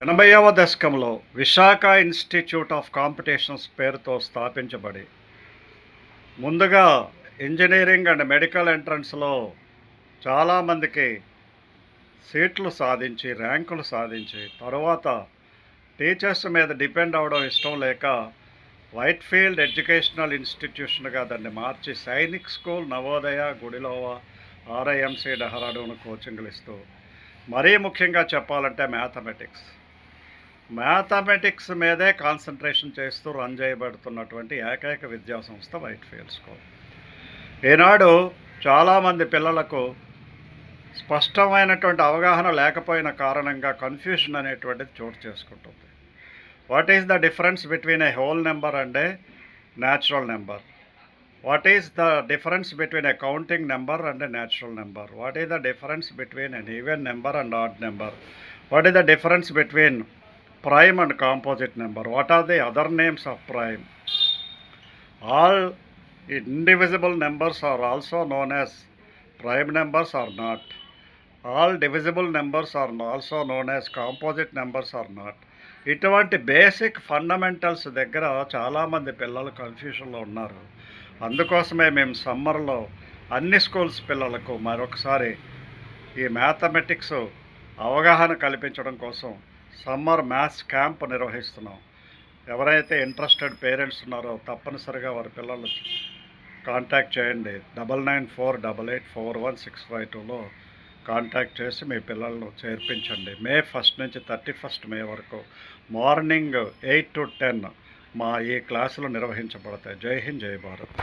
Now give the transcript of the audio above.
80వ దశకంలో Visakha institute of competitions పేరుతో స్థాపించబడి ముందుగా ఇంజనీరింగ్ అండ్ మెడికల్ ఎంట్రన్స్లో చాలామందికి సీట్లు సాధించి ర్యాంకులు సాధించి తరువాత టీచర్స్ మీద డిపెండ్ అవ్వడం ఇష్టం లేక వైట్ఫీల్డ్ ఎడ్యుకేషనల్ ఇన్స్టిట్యూషన్గా దాన్ని మార్చి సైనిక్ స్కూల్, నవోదయ, గుడిలోవా, ఆర్ఐఎంసీ, డెహ్రాడూన్ కోచింగ్లు ఇస్తూ మరీ ముఖ్యంగా చెప్పాలంటే మ్యాథమెటిక్స్ మీదే కాన్సన్ట్రేషన్ చేస్తూ రన్ చేయబడుతున్నటువంటి ఏకైక విద్యా సంస్థ వైట్ఫీల్డ్ స్కూల్. ఈనాడు చాలామంది పిల్లలకు స్పష్టమైనటువంటి అవగాహన లేకపోయిన కారణంగా కన్ఫ్యూషన్ అనేటువంటిది చోటు చేసుకుంటుంది. What is the difference between A whole number and a natural number? What is the difference between A counting number and a natural number? What is the difference between an even number and odd number? What is the difference between prime and composite number? What are the other names of prime? All indivisible numbers are also known as prime numbers or not. All divisible numbers are also known as composite numbers or not. ఇటువంటి basic fundamentals దగ్గర చాలామంది పిల్లలు కన్ఫ్యూషన్లో ఉన్నారు. అందుకోసమే మేము సమ్మర్లో అన్ని schools పిల్లలకు మరొకసారి ఈ మ్యాథమెటిక్స్ అవగాహన కల్పించడం కోసం సమ్మర్ మ్యాథ్స్ క్యాంప్ నిర్వహిస్తున్నాం. ఎవరైతే ఇంట్రెస్టెడ్ పేరెంట్స్ ఉన్నారో తప్పనిసరిగా వారి పిల్లలు కాంటాక్ట్ చేయండి. 9948841652లో కాంటాక్ట్ చేసి మీ పిల్లలను చేర్పించండి. May 1 నుంచి 31 మే వరకు మార్నింగ్ 8 to 10 మా ఈ క్లాసులు నిర్వహించబడతాయి. జై హింద్, జై భారత్.